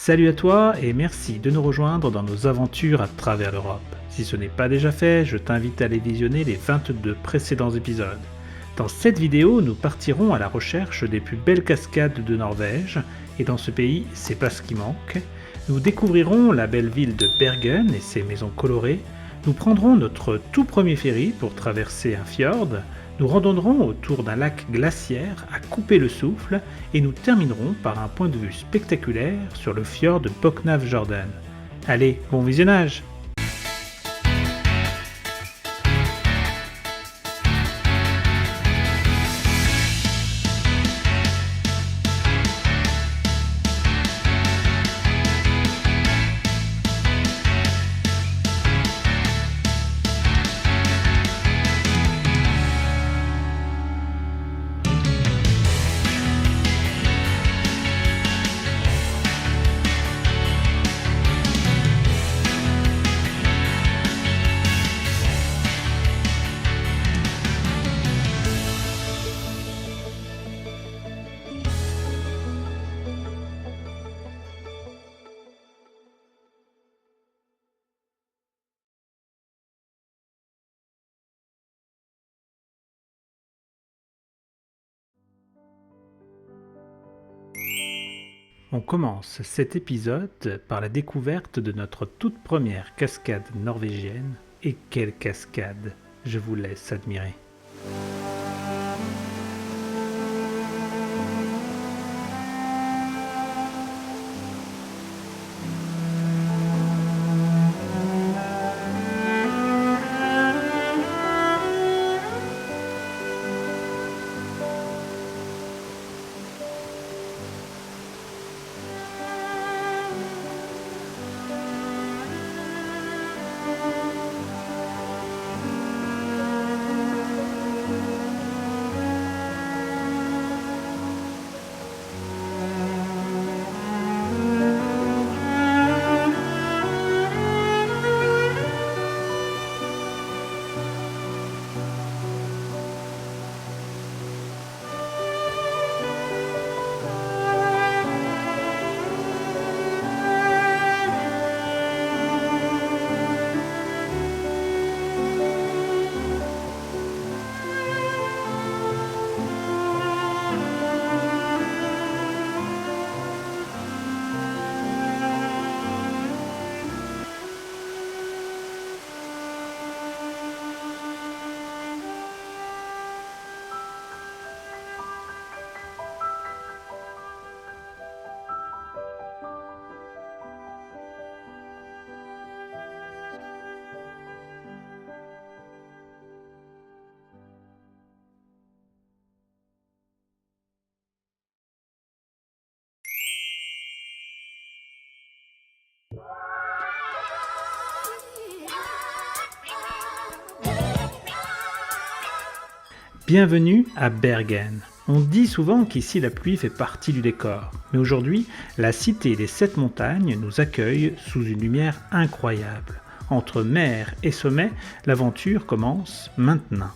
Salut à toi et merci de nous rejoindre dans nos aventures à travers l'Europe. Si ce n'est pas déjà fait, je t'invite à aller visionner les 22 précédents épisodes. Dans cette vidéo, nous partirons à la recherche des plus belles cascades de Norvège, et dans ce pays, c'est pas ce qui manque. Nous découvrirons la belle ville de Bergen et ses maisons colorées, nous prendrons notre tout premier ferry pour traverser un fjord, nous randonnerons autour d'un lac glaciaire à couper le souffle et nous terminerons par un point de vue spectaculaire sur le fjord de Boknafjorden. Allez, bon visionnage! On commence cet épisode par la découverte de notre toute première cascade norvégienne. Et quelle cascade! Je vous laisse admirer. Bienvenue à Bergen. On dit souvent qu'ici la pluie fait partie du décor, mais aujourd'hui, la cité des 7 montagnes nous accueille sous une lumière incroyable. Entre mer et sommet, l'aventure commence maintenant.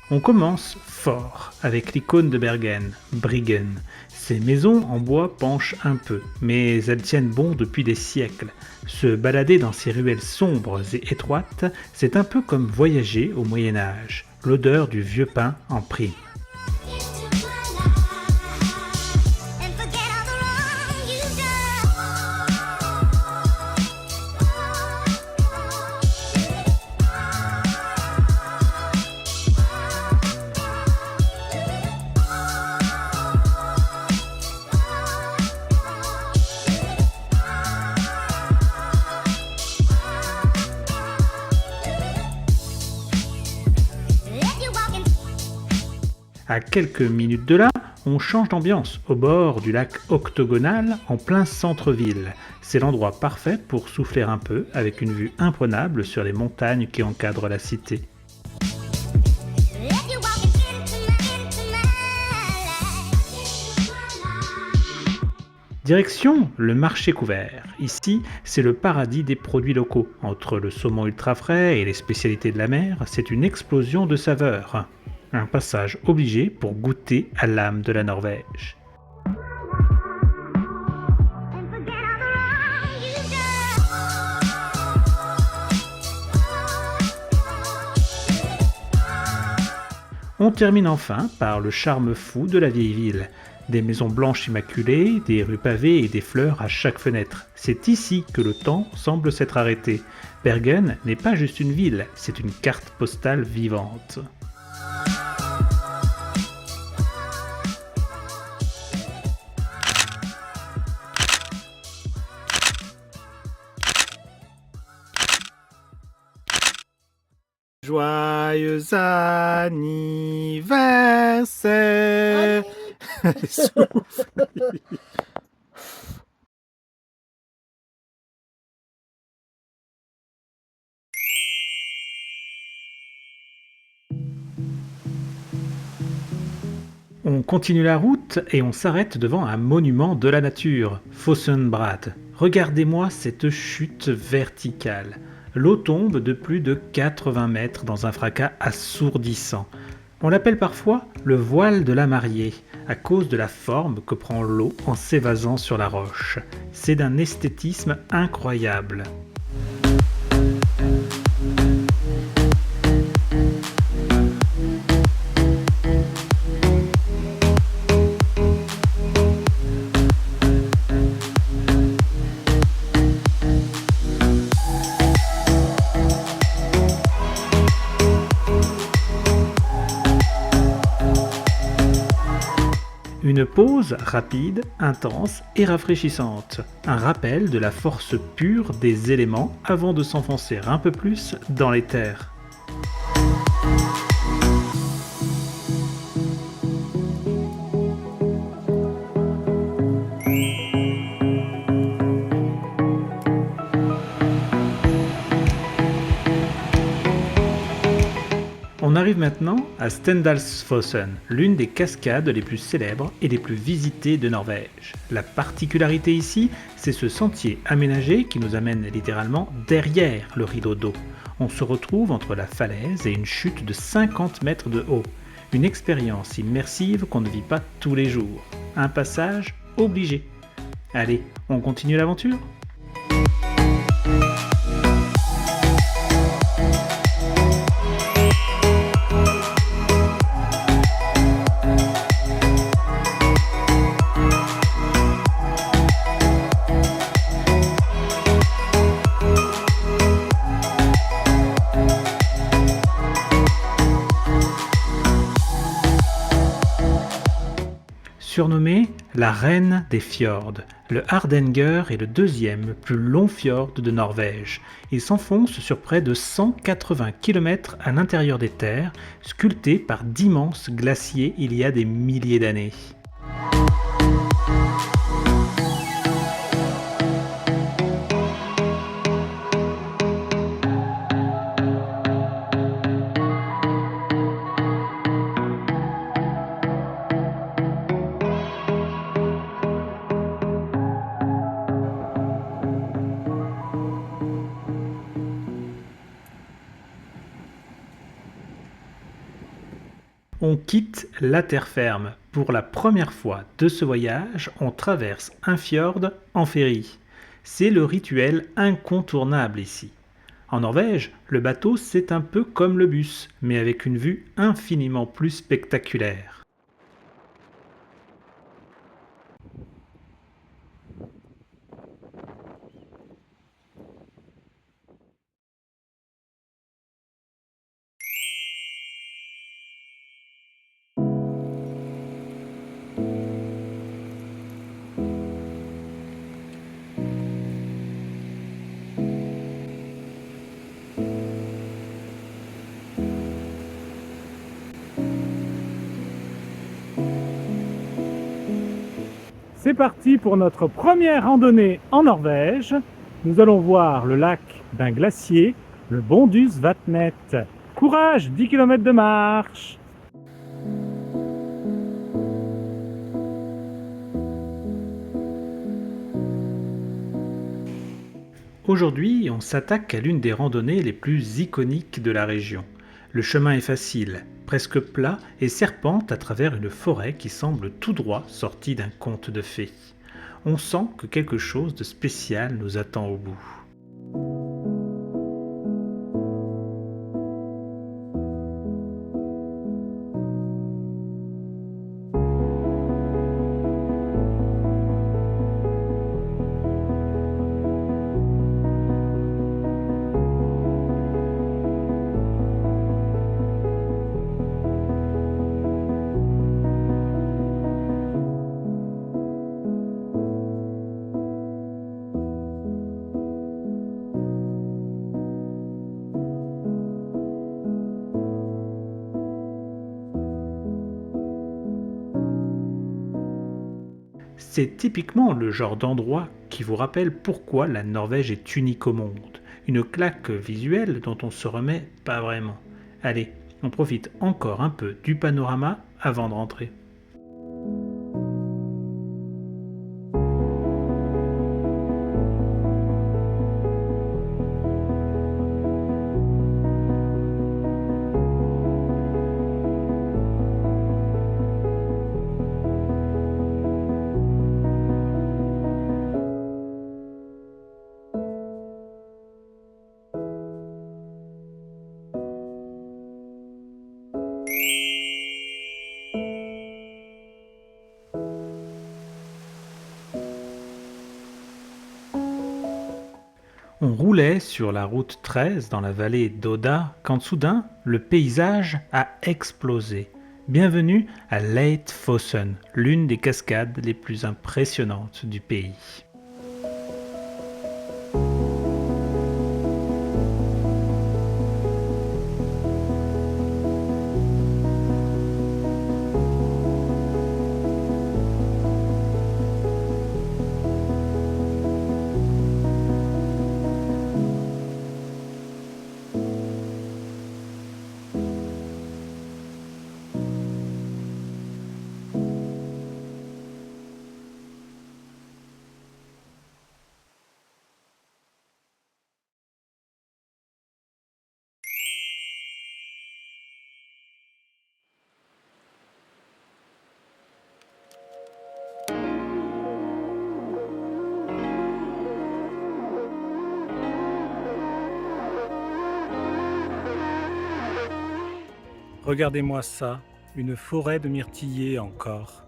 On commence fort avec l'icône de Bergen, Bryggen. Ces maisons en bois penchent un peu, mais elles tiennent bon depuis des siècles. Se balader dans ces ruelles sombres et étroites, c'est un peu comme voyager au Moyen-Âge. L'odeur du vieux pain en prime. À quelques minutes de là, on change d'ambiance au bord du lac octogonal en plein centre-ville. C'est l'endroit parfait pour souffler un peu avec une vue imprenable sur les montagnes qui encadrent la cité. Direction le marché couvert. Ici, c'est le paradis des produits locaux. Entre le saumon ultra frais et les spécialités de la mer, c'est une explosion de saveurs. Un passage obligé pour goûter à l'âme de la Norvège. On termine enfin par le charme fou de la vieille ville. Des maisons blanches immaculées, des rues pavées et des fleurs à chaque fenêtre. C'est ici que le temps semble s'être arrêté. Bergen n'est pas juste une ville, c'est une carte postale vivante. Joyeux anniversaire. On continue la route et on s'arrête devant un monument de la nature, Fossenbrad. Regardez-moi cette chute verticale. L'eau tombe de plus de 80 mètres dans un fracas assourdissant. On l'appelle parfois le voile de la mariée, à cause de la forme que prend l'eau en s'évasant sur la roche. C'est d'un esthétisme incroyable. Une pause rapide, intense et rafraîchissante. Un rappel de la force pure des éléments avant de s'enfoncer un peu plus dans les terres. On arrive maintenant à Stendalsfossen, l'une des cascades les plus célèbres et les plus visitées de Norvège. La particularité ici, c'est ce sentier aménagé qui nous amène littéralement derrière le rideau d'eau. On se retrouve entre la falaise et une chute de 50 mètres de haut. Une expérience immersive qu'on ne vit pas tous les jours. Un passage obligé. Allez, on continue l'aventure ? Surnommée la reine des fjords, le Hardanger est le deuxième plus long fjord de Norvège. Il s'enfonce sur près de 180 km à l'intérieur des terres, sculpté par d'immenses glaciers il y a des milliers d'années. On quitte la terre ferme. Pour la première fois de ce voyage, on traverse un fjord en ferry. C'est le rituel incontournable ici. En Norvège, le bateau c'est un peu comme le bus, mais avec une vue infiniment plus spectaculaire. C'est parti pour notre première randonnée en Norvège. Nous allons voir le lac d'un glacier, le Bondhusvatnet. Courage, 10 km de marche! Aujourd'hui, on s'attaque à l'une des randonnées les plus iconiques de la région. Le chemin est facile, presque plat et serpente à travers une forêt qui semble tout droit sortie d'un conte de fées. On sent que quelque chose de spécial nous attend au bout. C'est typiquement le genre d'endroit qui vous rappelle pourquoi la Norvège est unique au monde. Une claque visuelle dont on se remet pas vraiment. Allez, on profite encore un peu du panorama avant de rentrer. On roulait sur la route 13 dans la vallée d'Oda quand soudain le paysage a explosé. Bienvenue à Leitfossen, l'une des cascades les plus impressionnantes du pays. Regardez-moi ça, une forêt de myrtillers encore.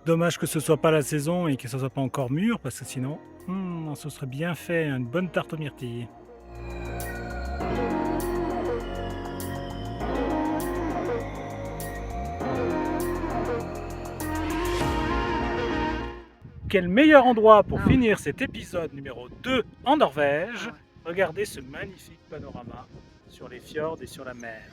Dommage que ce soit pas la saison et que ce soit pas encore mûr, parce que sinon, on se serait bien fait une bonne tarte aux myrtilles. Quel meilleur endroit pour finir cet épisode numéro 2 en Norvège. Regardez ce magnifique panorama sur les fjords et sur la mer.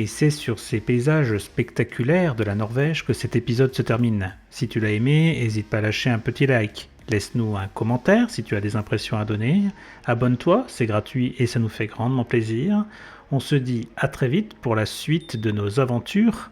Et c'est sur ces paysages spectaculaires de la Norvège que cet épisode se termine. Si tu l'as aimé, n'hésite pas à lâcher un petit like. Laisse-nous un commentaire si tu as des impressions à donner. Abonne-toi, c'est gratuit et ça nous fait grandement plaisir. On se dit à très vite pour la suite de nos aventures